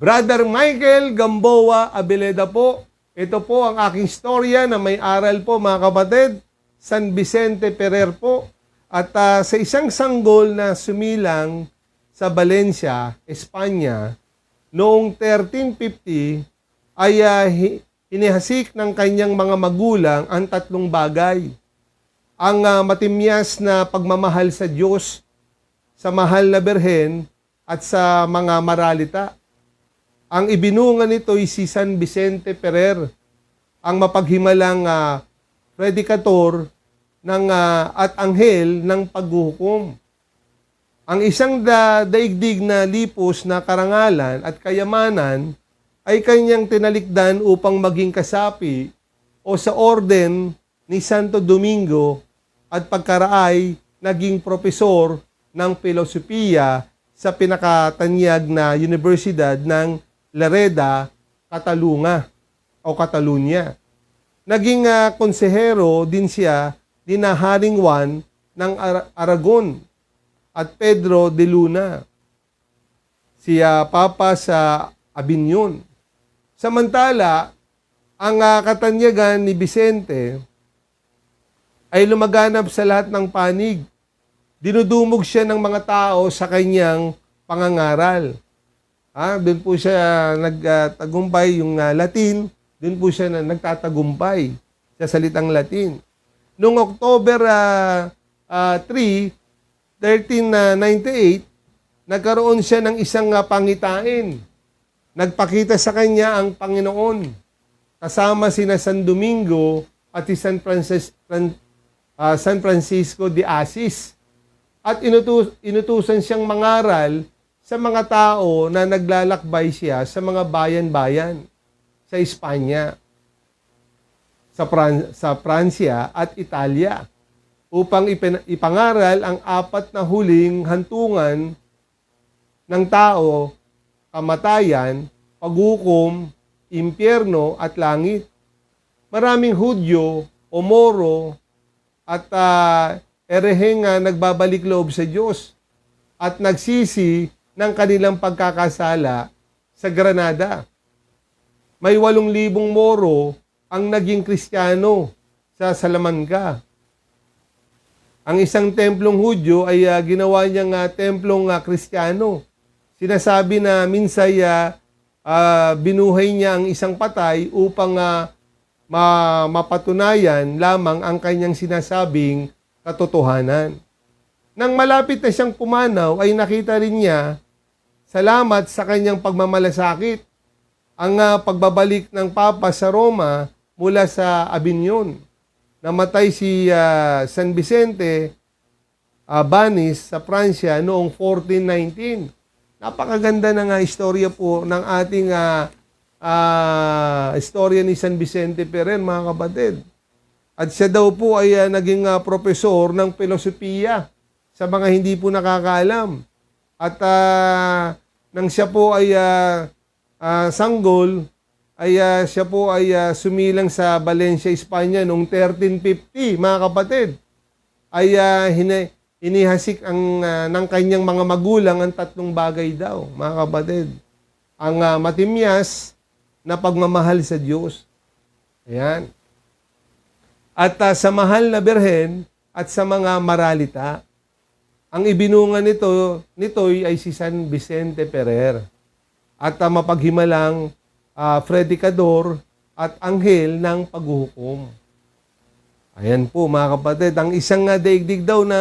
Brother Michael Gamboa Abeleda po. Ito po ang aking storya na may aral po mga kapatid. San Vicente Ferrer po. At sa isang sanggol na sumilang sa Valencia, Espanya, noong 1350 ay inihasik ng kanyang mga magulang ang tatlong bagay. Ang matimyas na pagmamahal sa Diyos, sa mahal na Birhen, at sa mga maralita. Ang ibinunga nito ay si San Vicente Ferrer, ang mapaghimalang predikator at anghel ng paghuhukom. Ang isang daigdig na lipos na karangalan at kayamanan ay kanyang tinalikdan upang maging kasapi o sa orden ni Santo Domingo at pagkaraay naging propesor ng filosofiya sa pinakatanyag na Universidad ng Lereda, Catalunya. Naging konsehero din siya ni Haring Juan ng Aragon at Pedro de Luna, siya Papa sa Avignon. Samantala, ang katanyagan ni Vicente ay lumaganap sa lahat ng panig. Dinudumog siya ng mga tao sa kanyang pangangaral. Doon po siya nagtagumpay yung Latin, doon po siya nagtatagumpay sa salitang Latin. Noong October 3, 1398, nagkaroon siya ng isang pangitain. Nagpakita sa kanya ang Panginoon, kasama sina San Domingo at si San Francisco de Assis. At inutusan siyang mangaral sa mga tao na naglalakbay siya sa mga bayan-bayan sa Espanya, sa Pransya at Italia upang ipangaral ang apat na huling hantungan ng tao, kamatayan, paghukom, impyerno at langit. Maraming Hudyo o Moro at ereheng nagbabalik loob sa Diyos at nagsisi ng kanilang pagkakasala sa Granada. May 8,000 Moro ang naging Kristiyano sa Salamanca. Ang isang templong Hudyo ay ginawa niyang templong Kristiyano. Sinasabi na minsay binuhay niya ang isang patay upang mapatunayan lamang ang kanyang sinasabing katotohanan. Nang malapit na siyang pumanaw ay nakita rin niya, salamat sa kanyang pagmamalasakit, ang pagbabalik ng Papa sa Roma mula sa Avignon. Namatay si San Vicente Banis sa Pransya noong 1419. Napakaganda na istorya po ng ating istorya ni San Vicente Ferrer, mga kapatid. At siya daw po ay naging propesor ng filosofiya sa mga hindi po nakakaalam. At nang siya po ay sanggol, ay siya po ay sumilang sa Valencia, Espanya noong 1350, mga kapatid. Ay inihasik ng kanyang mga magulang ang tatlong bagay daw, mga kapatid. Ang matimyas na pagmamahal sa Diyos. Ayan. At sa mahal na Birhen at sa mga maralita. Ang ibinunga nito ay si San Vicente Ferrer. At mapaghimalang predikador at anghel ng paghuhukom. Ayan po mga kapatid, ang isang daigdig daw na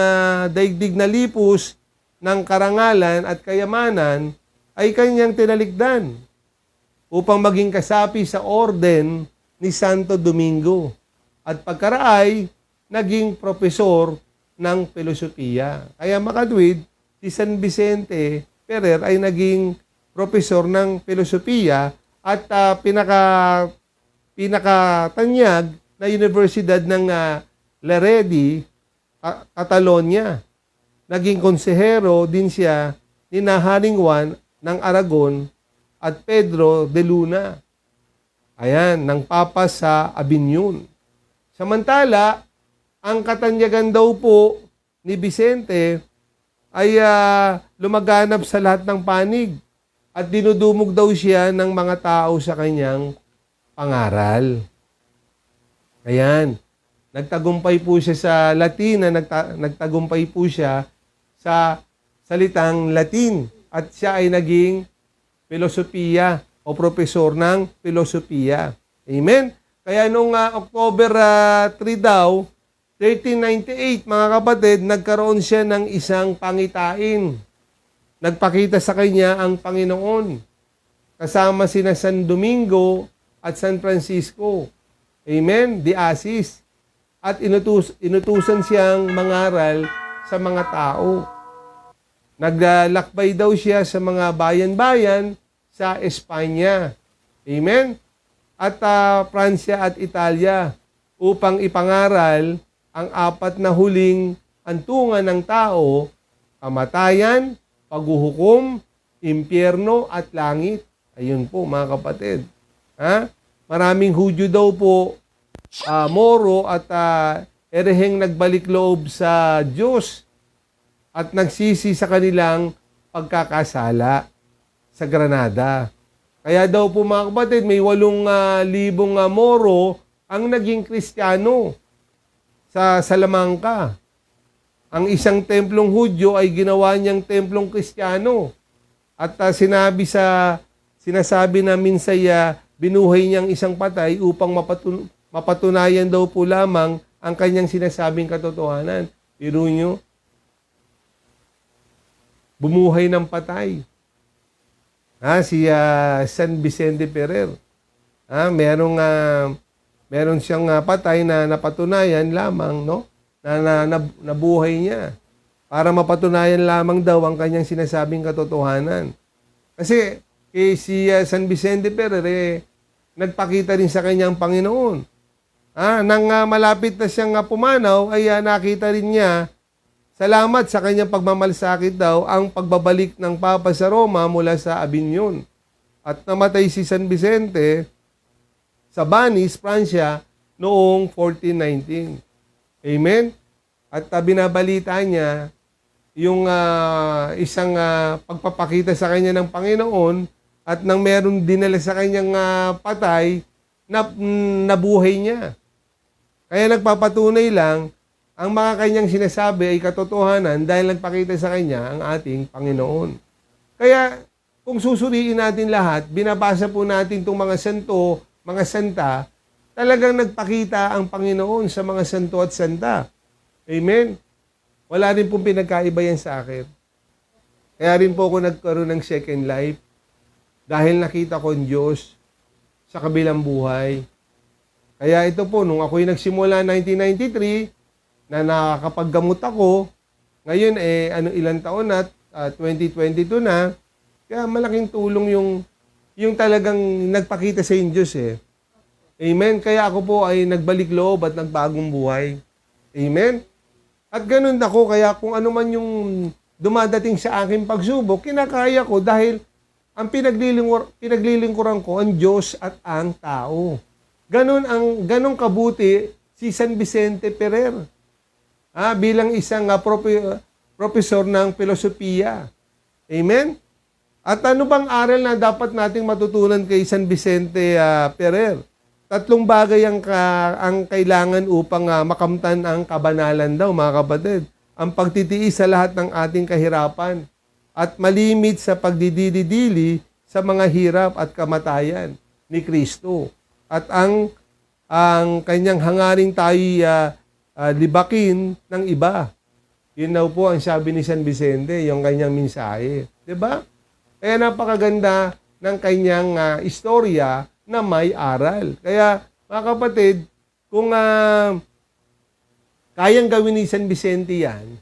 daigdig na lipos ng karangalan at kayamanan ay kanyang tinalikdan upang maging kasapi sa orden ni Santo Domingo at pagkaraay naging propesor ng filosofiya. Kaya makatwid, si San Vicente Ferrer ay naging propesor ng filosofiya at pinakatanyag na Universidad ng Leredi, Catalonia. Naging konsehero din siya ni Haring Juan ng Aragon at Pedro de Luna. Ayan, ng Papa sa Avignon. Samantala, ang katanyagan daw po ni Vicente ay lumaganap sa lahat ng panig. at dinudumog daw siya ng mga tao sa kanyang pangaral. Ayan. Nagtagumpay po siya sa Latin, nagtagumpay po siya sa salitang Latin. At siya ay naging filosofiya o profesor ng filosofiya. Amen? Kaya nung October 3 daw, 1398, mga kapatid, nagkaroon siya ng isang pangitain. Nagpakita sa kanya ang Panginoon. Kasama sina San Domingo at San Francisco. Amen? De Assis. At inutusan siyang mangaral sa mga tao. Naglalakbay daw siya sa mga bayan-bayan sa Espanya. Amen? At Pransya at Italia upang ipangaral ang 4 na huling antungan ng tao, kamatayan, paghuhukom, impyerno at langit. Ayun po mga kapatid. Ha? Maraming Hudyo daw po, Moro at ereheng nagbalik loob sa Diyos at nagsisi sa kanilang pagkakasala sa Granada. Kaya daw po mga kapatid, may 8,000 Moro ang naging Kristiyano sa Salamanca. Ang isang templong Hudyo ay ginawa niyang templong Kristiyano. At sinasabi na minsaya, binuhay niyang isang patay upang mapatunayan daw po lamang ang kanyang sinasabing katotohanan. Biro nyo, bumuhay ng patay. Si San Vicente Ferrer. Meron siyang patay na napatunayan lamang, no? Na nabuhay niya. Para mapatunayan lamang daw ang kanyang sinasabing katotohanan. Kasi si San Vicente Ferrer, nagpakita rin sa kanyang Panginoon. Nang malapit na siyang pumanaw, ay nakita rin niya, salamat sa kanyang pagmamalasakit daw, ang pagbabalik ng Papa sa Roma mula sa Avignon. At namatay si San Vicente sa Banis, Pransya, noong 1419. Amen? At binabalita niya yung isang pagpapakita sa kanya ng Panginoon at nang meron dinala sa kanyang patay, nabuhay niya. Kaya nagpapatunay lang, ang mga kanyang sinasabi ay katotohanan dahil nagpakita sa kanya ang ating Panginoon. Kaya kung susuriin natin lahat, binabasa po natin itong mga santo, mga santa, talagang nagpakita ang Panginoon sa mga santo at santa. Amen? Wala rin pong pinagkaiba yan sa akin. Kaya rin po ako nagkaroon ng second life dahil nakita ko ang Diyos sa kabilang buhay. Kaya ito po, nung ako'y nagsimula 1993, na nakakapaggamot ako, ngayon ilang taon na, 2022 na, kaya malaking tulong yung talagang nagpakita sa inyo Diyos Amen? Kaya ako po ay nagbalik loob at nagbagong buhay. Amen? At ganun ako, kaya kung ano man yung dumadating sa aking pagsubok, kinakaya ko dahil ang pinaglilingkuran ko ang Diyos at ang tao. Ganun kabuti si San Vicente Ferrer. Bilang isang profesor ng filosofiya. Amen? At ano bang aral na dapat nating matutunan kay San Vicente Ferrer? 3 bagay ang kailangan upang makamtan ang kabanalan daw, mga kapatid. Ang pagtitiis sa lahat ng ating kahirapan at malimit sa pagdididili sa mga hirap at kamatayan ni Kristo. At ang kanyang hangaring tayo libakin ng iba. Yun daw po ang sabi ni San Vicente, yung kanyang mensahe. Diba? Kaya napakaganda ng kanyang istorya na may aral. Kaya, mga kapatid, kung kayang gawin ni San Vicente yan,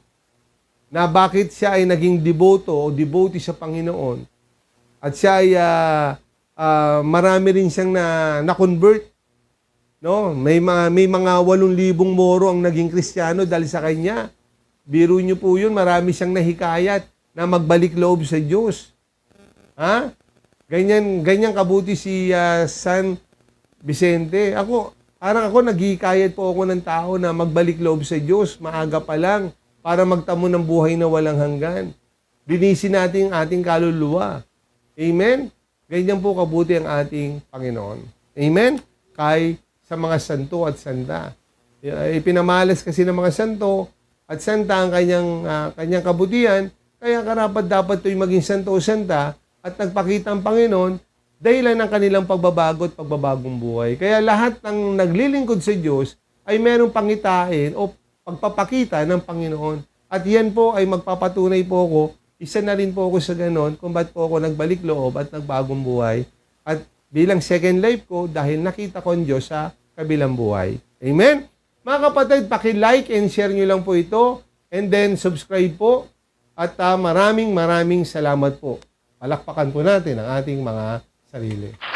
na bakit siya ay naging devoto o devotee sa Panginoon, at siya ay marami rin siyang na-convert. No? May mga 8,000 Moro ang naging Kristiyano dahil sa kanya. Biro niyo po yun, marami siyang nahikayat na magbalik loob sa Diyos. Ganyan kabuti si San Vicente. Parang ako naghihikayat po ako ng tao na magbalik loob sa Diyos, maaga pa lang, para magtamo ng buhay na walang hanggan. Linisin natin ang ating kaluluwa. Amen? Ganyan po kabuti ang ating Panginoon. Amen? Kay sa mga santo at santa. Ipinamalas kasi ng mga santo at santa ang kanyang kabutihan, kaya karapat dapat ito'y maging santo o santa at nagpakita ang Panginoon dahilan ng kanilang pagbabago at pagbabagong buhay. Kaya lahat ng naglilingkod sa Diyos ay merong pangitain o pagpapakita ng Panginoon. At yan po ay magpapatunay po ako, isa na rin po ako sa ganon kung ba't po ako nagbalik loob at nagbagong buhay. At bilang second life ko dahil nakita ko ang Diyos sa kabilang buhay. Amen? Mga kapatid, paki-like and share nyo lang po ito and then subscribe po at maraming salamat po. Palakpakan po natin ang ating mga sarili.